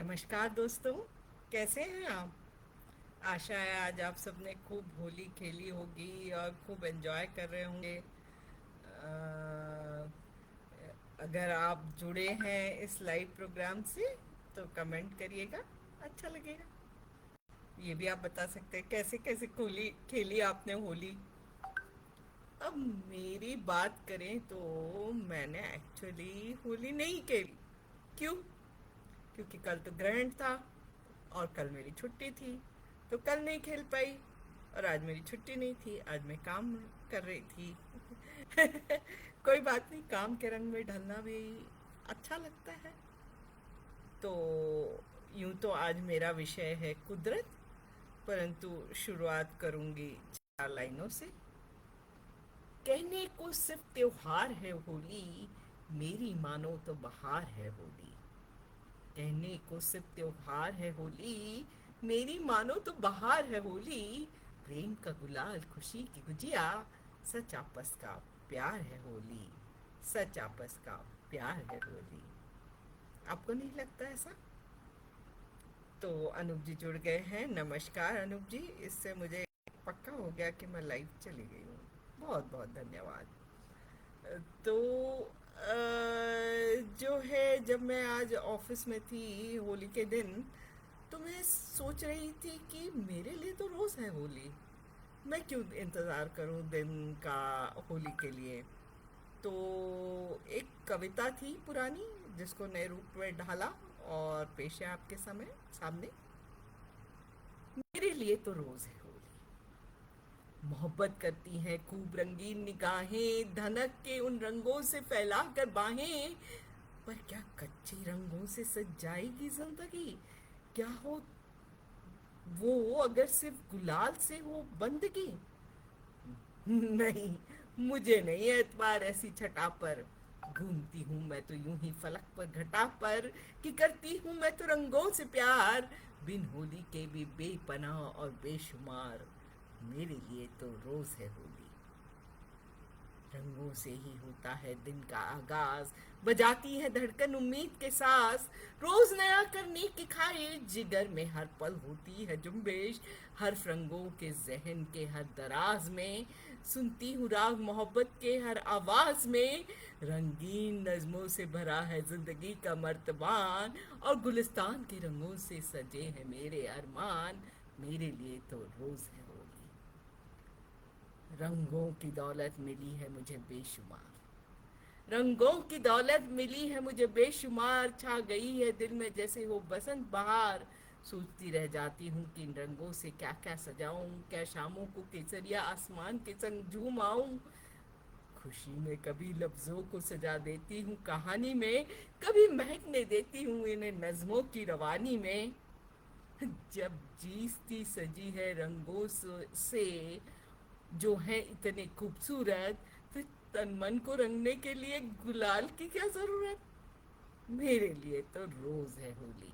नमस्कार दोस्तों। कैसे हैं आप? आशा है आज आप सबने खूब होली खेली होगी और खूब एंजॉय कर रहे होंगे। अगर आप जुड़े हैं इस लाइव प्रोग्राम से तो कमेंट करिएगा, अच्छा लगेगा। ये भी आप बता सकते हैं कैसे कैसे होली खेली आपने होली। अब मेरी बात करें तो मैंने एक्चुअली होली नहीं खेली। क्यों? क्योंकि कल तो ग्रहण था और कल मेरी छुट्टी थी, तो कल नहीं खेल पाई। और आज मेरी छुट्टी नहीं थी, आज मैं काम कर रही थी। कोई बात नहीं, काम के रंग में ढलना भी अच्छा लगता है। तो यूं तो आज मेरा विषय है कुदरत, परंतु शुरुआत करूंगी चार लाइनों से। कहने को सिर्फ त्योहार है होली, मेरी मानो तो बहार है होली। कहने को सिर्फ त्योहार है होली, मेरी मानो तो बहार है होली। प्रेम का गुलाल, खुशी की गुजिया, सच आपस का प्यार है होली। सच आपस का प्यार है होली। आपको नहीं लगता ऐसा? तो अनूप जी जुड़ गए हैं। नमस्कार अनूप जी, इससे मुझे पक्का हो गया कि मैं लाइव चली गई हूँ। बहुत बहुत धन्यवाद। तो जो है, जब मैं आज ऑफिस में थी होली के दिन, तो मैं सोच रही थी कि मेरे लिए तो रोज़ है होली। मैं क्यों इंतज़ार करूं दिन का होली के लिए। तो एक कविता थी पुरानी, जिसको नए रूप में ढाला और पेश है आपके समय सामने। मेरे लिए तो रोज़ है होली। मोहब्बत करती हैं खूब रंगीन निगाहें, धनक के उन रंगों से फैला कर बाहें। पर क्या कच्चे रंगों से सज जाएगी जिंदगी? क्या हो वो अगर सिर्फ गुलाल से हो बंदगी? नहीं, मुझे नहीं है एतबार ऐसी छटा पर। घूमती हूँ मैं तो यूं ही फलक पर घटा पर, कि करती हूँ मैं तो रंगों से प्यार। बिन होली के भी बेपनाह और बेशुमार, मेरे लिए तो रोज है होली। रंगों से ही होता है दिन का आगाज, बजाती है धड़कन उम्मीद के साथ। रोज नया करने की ख्वाहिश, जिगर में हर पल होती है जुम्बेश। हर रंगों के जहन के हर दराज में, सुनती हूँ राग मोहब्बत के हर आवाज में। रंगीन नज़मों से भरा है जिंदगी का मर्तबान, और गुलिस्तान के रंगों से सजे हैं मेरे अरमान। मेरे लिए तो रोज है होली। रंगों की दौलत मिली है मुझे बेशुमार। रंगों की दौलत मिली है मुझे बेशुमार, छा गई है दिल में जैसे हो बसंत बहार। सोचती रह जाती हूँ कि इन रंगों से क्या क्या सजाऊं, क्या शामों को केसरिया आसमान के संग झूम आऊं। खुशी में कभी लफ्जों को सजा देती हूँ कहानी में, कभी महकने देती हूँ इन्हें नज्मों की रवानी में। जब जीसती सजी है रंगों से जो है इतने खूबसूरत, फिर तन मन को रंगने के लिए गुलाल की क्या जरूरत? मेरे लिए तो रोज है होली।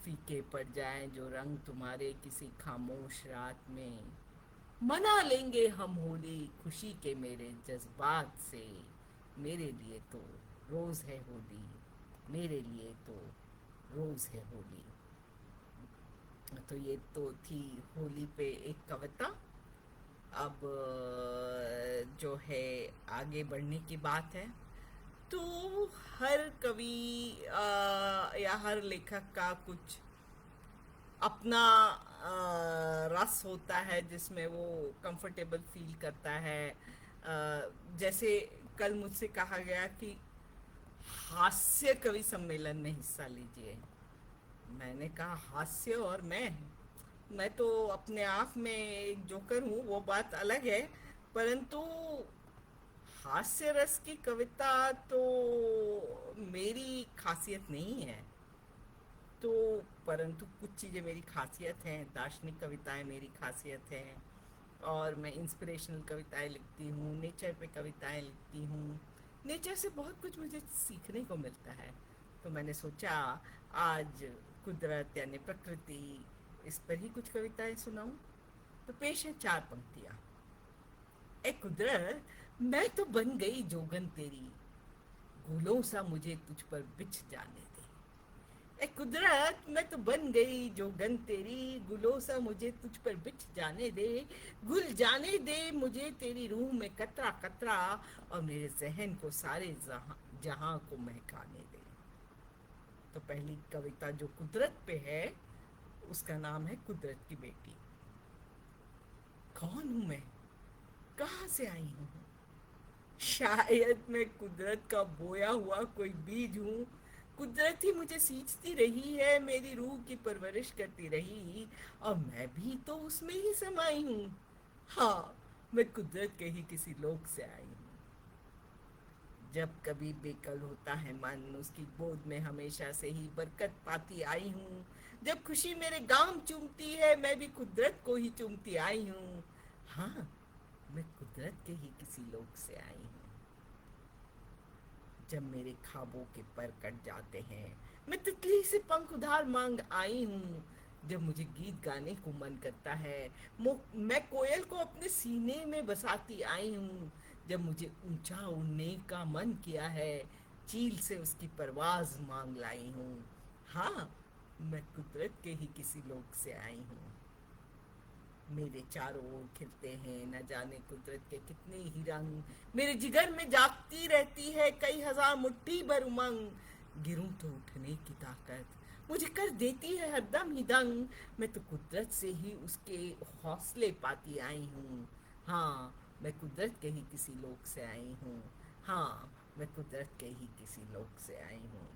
फीके पड़ जाएं जो रंग तुम्हारे किसी खामोश रात में, मना लेंगे हम होली खुशी के मेरे जज्बात से। मेरे लिए तो रोज है होली। मेरे लिए तो रोज है होली। तो ये तो थी होली पे एक कविता। अब जो है, आगे बढ़ने की बात है। तो हर कवि या हर लेखक का कुछ अपना रस होता है जिसमें वो कंफर्टेबल फील करता है। जैसे कल मुझसे कहा गया कि हास्य कवि सम्मेलन में हिस्सा लीजिए। मैंने कहा हास्य और मैं तो अपने आप में एक जोकर हूँ, वो बात अलग है। परंतु हास्य रस की कविता तो मेरी खासियत नहीं है। तो परंतु कुछ चीज़ें मेरी खासियत हैं, दार्शनिक कविताएं मेरी खासियत हैं। और मैं इंस्पिरेशनल कविताएं लिखती हूँ, नेचर पे कविताएं लिखती हूँ। नेचर से बहुत कुछ मुझे सीखने को मिलता है। तो मैंने सोचा आज कुदरत यानी प्रकृति, इस पर ही कुछ कविताएं सुनाऊं। तो पेश है चार पंक्तियां। ए कुदरत, मैं तो बन गई जोगन तेरी, गुलों सा मुझे तुझ पर बिछ जाने दे। ए कुदरत, मैं तो बन गई जोगन तेरी, गुलों सा मुझे तुझ पर बिछ जाने दे, घुल जाने दे मुझे तेरी रूह में कतरा कतरा, और मेरे जहन को सारे जहां जहां को महकाने दे। तो पहली कविता जो कुदरत पे है, उसका नाम है कुदरत की बेटी। कौन हूं मैं, कहाँ से आई हूँ? शायद मैं कुदरत का बोया हुआ कोई बीज हूँ। कुदरत ही मुझे सींचती रही है, मेरी रूह की परवरिश करती रही, और मैं भी तो उसमें ही समाई हूँ। हाँ, मैं कुदरत के ही किसी लोक से आई हूँ। जब कभी बेकल होता है मन, उसकी गोद में हमेशा से ही बरकत पाती आई हूँ। जब खुशी मेरे गाम चूमती है, मैं भी कुदरत को ही चूमती आई हूँ। हाँ, मैं कुदरत के ही किसी लोक से आई हूँ। जब मेरे ख्वाबों के पर कट जाते हैं, मैं तितली से पंख उधार मांग आई हूँ। जब मुझे गीत गाने को मन करता है, मैं कोयल को अपने सीने में बसाती आई हूँ। जब मुझे ऊंचा उड़ने का मन किया है, चील से उसकी परवाज मांग लाई हूँ। हाँ, मैं कुदरत के ही किसी लोक से आई हूँ। मेरे चारों ओर खिलते हैं न जाने कुदरत के कितने ही रंग, मेरे जिगर में जागती रहती है कई हजार मुट्ठी भर उमंग। गिरूं तो उठने की ताकत मुझे कर देती है हरदम ही दंग। मैं तो कुदरत से ही उसके हौसले पाती आई हूँ। हाँ, मैं कुदरत के ही किसी लोक से आई हूँ। हाँ, मैं कुदरत के ही किसी लोक से आई हूँ।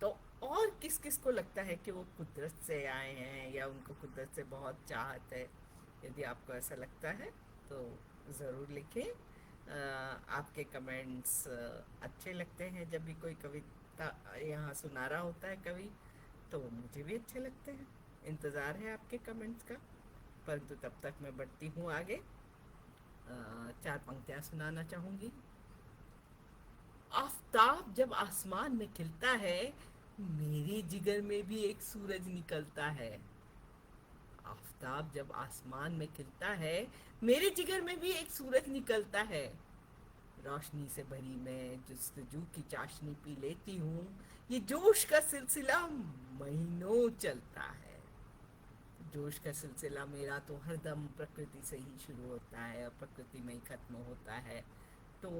तो और किस किस को लगता है कि वो कुदरत से आए हैं, या उनको कुदरत से बहुत चाहत है? यदि आपको ऐसा लगता है तो ज़रूर लिखें। आपके कमेंट्स अच्छे लगते हैं। जब भी कोई कविता यहाँ सुना रहा होता है कवि, तो मुझे भी अच्छे लगते हैं। इंतज़ार है आपके कमेंट्स का। परंतु तब तक मैं बढ़ती हूँ आगे। चार पंक्तियाँ सुनाना चाहूँगी। आफताब जब आसमान में खिलता है, मेरे जिगर में भी एक सूरज निकलता है। आफताब जब आसमान में खिलता है, मेरे जिगर में भी एक सूरज निकलता है। रोशनी से भरी मैं जुस्तजू की चाशनी पी लेती हूँ। ये जोश का सिलसिला महीनों चलता है। जोश का सिलसिला मेरा तो हरदम प्रकृति से ही शुरू होता है और प्रकृति में ही खत्म होता है। तो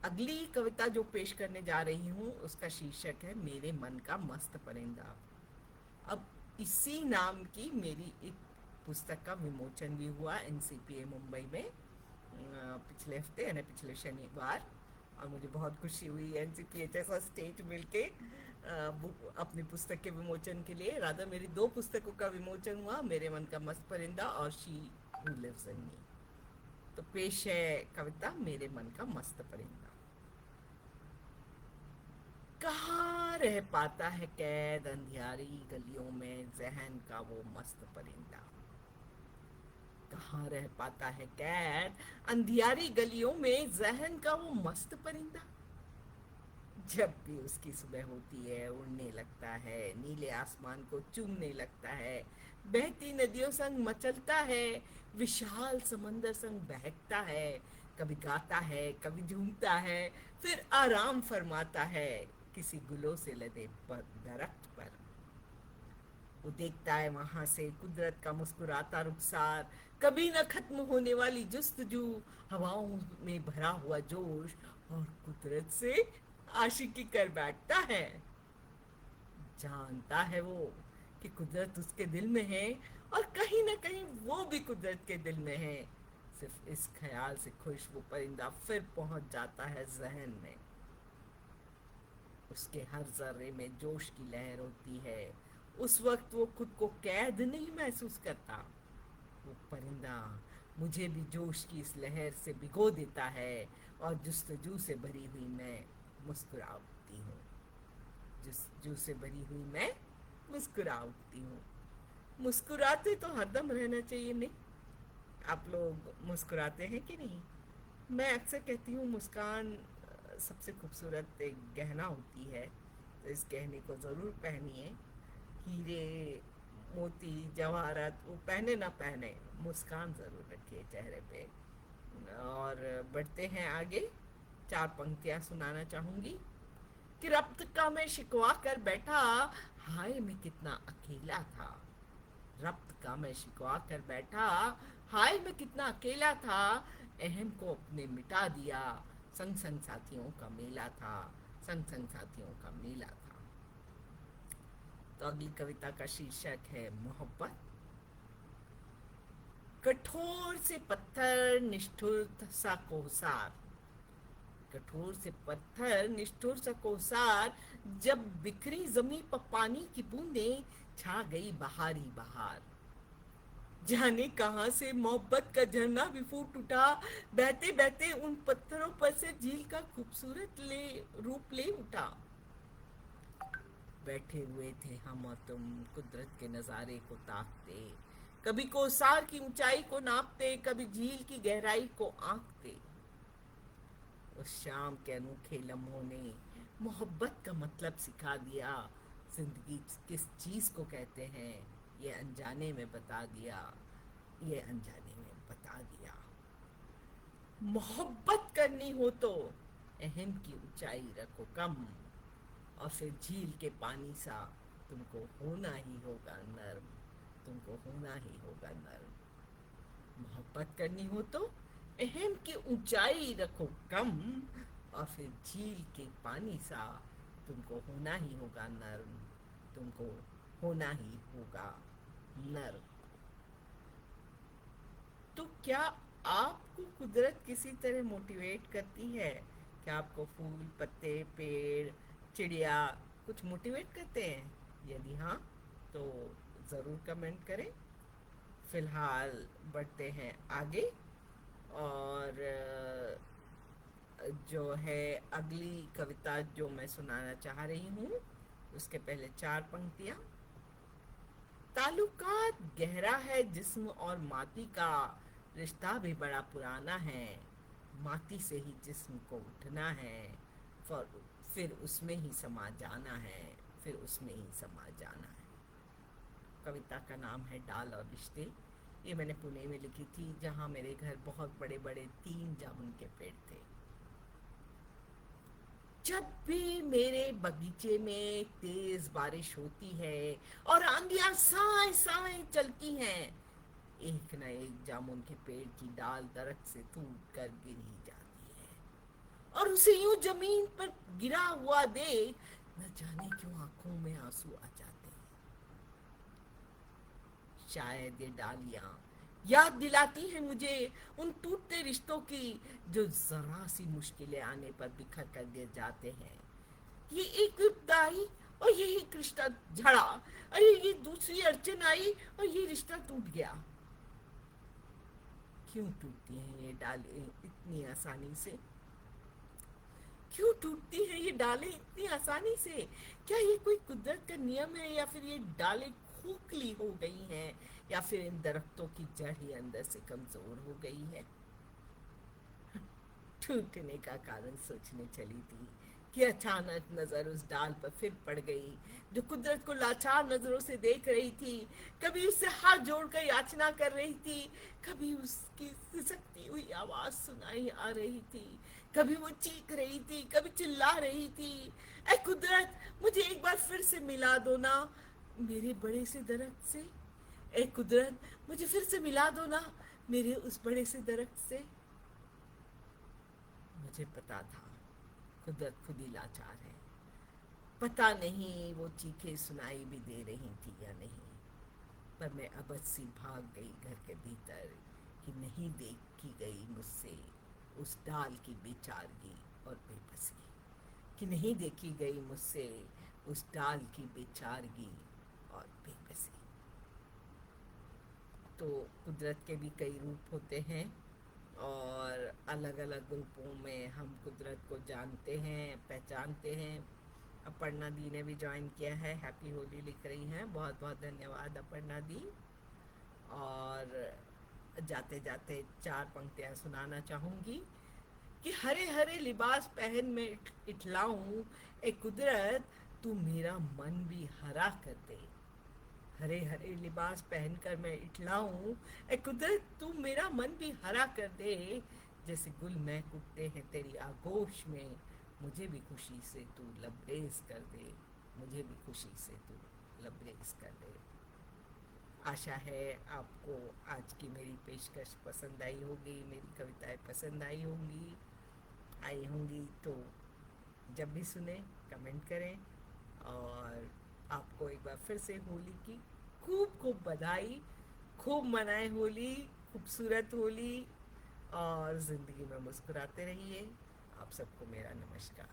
अगली कविता जो पेश करने जा रही हूँ, उसका शीर्षक है मेरे मन का मस्त परिंदा। अब इसी नाम की मेरी एक पुस्तक का विमोचन भी हुआ एनसीपीए मुंबई में पिछले हफ्ते, यानी पिछले शनिवार। और मुझे बहुत खुशी हुई एनसीपीए जैसा स्टेट मिलके अपनी पुस्तक के विमोचन के लिए। राधा मेरी दो पुस्तकों का विमोचन हुआ, मेरे मन का मस्त परिंदा और शी हू लिव्स इन मी। तो पेश है कविता मेरे मन का मस्त परिंदा। कहाँ रह पाता है कैद अंधियारी गलियों में जहन का वो मस्त परिंदा। कहाँ रह पाता है कैद अंधियारी गलियों में जहन का वो मस्त परिंदा। जब भी उसकी सुबह होती है, उड़ने लगता है, नीले आसमान को चूमने लगता है, बहती नदियों संग मचलता है, विशाल समंदर संग बहकता है, कभी गाता है, कभी झूमता है, फिर आराम फरमाता है किसी गुलों से लदे पर दरख्त पर। वो देखता है वहां से कुदरत का मुस्कुराता रुखसार, कभी न खत्म होने वाली जुस्तजू, हवाओं में भरा हुआ जोश, और कुदरत से आशिकी कर बैठता है। जानता है वो कि कुदरत उसके दिल में है, और कहीं ना कहीं वो भी कुदरत के दिल में है। सिर्फ इस ख्याल से खुश वो परिंदा फिर पहुंच जाता है जहन में। उसके हर जर्रे में जोश की लहर होती है। उस वक्त वो खुद को कैद नहीं महसूस करता। वो परिंदा मुझे भी जोश की इस लहर से भिगो देता है, और जुस्तजू से भरी हुई मैं मुस्कुरा उठती हूँ। जुस्तजू से भरी हुई मैं मुस्कुरा उठती हूँ। मुस्कुराते तो हरदम रहना चाहिए, नहीं? आप लोग मुस्कुराते हैं कि नहीं? मैं अक्सर कहती हूँ मुस्कान सबसे खूबसूरत एक गहना होती है, तो इस गहने को ज़रूर पहनिए। हीरे मोती जवाहरात वो पहने ना पहने, मुस्कान ज़रूर रखिए चेहरे पे। और बढ़ते हैं आगे। चार पंक्तियाँ सुनाना चाहूँगी। कि रब्त का मैं शिकवा कर बैठा, हाय मैं कितना अकेला था। रब्त का मैं शिकवा कर बैठा, हाय मैं कितना अकेला था। अहम को अपने मिटा दिया, संग संग साथियों का मेला था, संग संग साथियों का मेला था। तो अगली कविता का शीर्षक है मोहब्बत। कठोर से पत्थर निष्ठुर सा कोसार, कठोर से पत्थर निष्ठुर सा कोसार, जब बिखरी जमी पर पानी की बूंदें, छा गई बहारी बहार। जाने कहां से मोहब्बत का झरना भी फूट उठा, बहते बहते उन पत्थरों पर से झील का खूबसूरत रूप ले उठा। बैठे हुए थे हम और तुम कुदरत के नजारे को ताकते, कभी कोसार की ऊंचाई को नापते, कभी झील की गहराई को आंकते। उस शाम के अनोखे लम्हों ने मोहब्बत का मतलब सिखा दिया, जिंदगी किस चीज को कहते हैं ये अनजाने में बता दिया, ये अनजाने में बता दिया। मोहब्बत करनी हो तो अहम की ऊंचाई रखो कम, और फिर झील के पानी सा तुमको होना ही होगा नर्म, तुमको होना ही होगा नर्म। मोहब्बत करनी हो तो अहम की ऊंचाई रखो कम, और फिर झील के पानी सा तुमको होना ही होगा नर्म, तुमको होना ही होगा नर्म। तो क्या आपको कुदरत किसी तरह मोटिवेट करती है? क्या आपको फूल, पत्ते, पेड़, चिड़िया कुछ मोटिवेट करते हैं? यदि हाँ तो ज़रूर कमेंट करें। फिलहाल बढ़ते हैं आगे, और जो है अगली कविता जो मैं सुनाना चाह रही हूँ, उसके पहले 4 पंक्तियाँ। ताल्लुकात गहरा है जिस्म और माटी का, रिश्ता भी बड़ा पुराना है, माटी से ही जिस्म को उठना है, फिर उसमें ही समा जाना है, फिर उसमें ही समा जाना है। कविता का नाम है डाल और रिश्ते। ये मैंने पुणे में लिखी थी, जहाँ मेरे घर बहुत बड़े बड़े 3 जामुन के पेड़ थे। जब भी मेरे बगीचे में तेज बारिश होती है और आंधियां साए साए चलती हैं, एक न एक जामुन के पेड़ की डाल दरख्त से टूट कर गिर ही जाती है, और उसे यूं जमीन पर गिरा हुआ देख न जाने क्यों आंखों में आंसू आ जाते हैं। शायद ये डालियां याद दिलाती हैं मुझे उन टूटते रिश्तों की, जो जरा सी मुश्किलें आने पर बिखर कर गिर जाते हैं। ये एक विपदा आई और ये एक रिश्ता झड़ा, अरे ये दूसरी अड़चन आई और ये रिश्ता टूट गया। क्यों टूटती हैं ये डालें इतनी आसानी से? क्यों टूटती हैं ये डालें इतनी आसानी से? क्या ये कोई कुदरत का नियम है, या फिर ये डालें खोखली हो गई हैं, या फिर इन दरख्तों की जड़ ही अंदर से कमजोर हो गई है? टूटने का कारण सोचने चली थी कि अचानक नजर उस डाल पर फिर पड़ गई, जो कुदरत को लाचार नजरों से देख रही थी। कभी उससे हाथ जोड़कर याचना कर रही थी, कभी उसकी सिसकती हुई आवाज सुनाई आ रही थी, कभी वो चीख रही थी, कभी चिल्ला रही थी, ऐ कुदरत मुझे एक बार फिर से मिला दो ना मेरे बड़े से दरख्त से। ऐ कुदरत मुझे फिर से मिला दो ना मेरे उस बड़े से दरख्त से। मुझे पता था कुदरत खुद ही लाचार है। पता नहीं वो चीखें सुनाई भी दे रही थी या नहीं, पर मैं अबद सी भाग गई घर के भीतर कि नहीं देखी गई मुझसे उस डाल की बेचारगी और बेबसी, कि नहीं देखी गई मुझसे उस डाल की बेचारगी और बेबसी। तो कुदरत के भी कई रूप होते हैं, और अलग अलग रूपों में हम कुदरत को जानते हैं, पहचानते हैं। अपर्णा दी ने भी ज्वाइन किया है, हैप्पी होली लिख रही हैं, बहुत बहुत धन्यवाद अपर्णा दी। और जाते जाते 4 पंक्तियाँ सुनाना चाहूँगी कि हरे हरे लिबास पहन में इठलाऊं, ए कुदरत तू मेरा मन भी हरा कर दे। हरे हरे लिबास पहनकर मैं इठलाऊं, ए कुदरत तू मेरा मन भी हरा कर दे। जैसे गुल महक उठते हैं तेरी आगोश में, मुझे भी खुशी से तू लबरेज कर दे, मुझे भी खुशी से तू लबरेज कर दे। आशा है आपको आज की मेरी पेशकश पसंद आई होगी, मेरी कविताएं पसंद आई होंगी। तो जब भी सुने कमेंट करें। और आपको एक बार फिर से होली की खूब खूब बधाई। खूब मनाए होली, खूबसूरत होली, और ज़िंदगी में मुस्कुराते रहिए। आप सबको मेरा नमस्कार।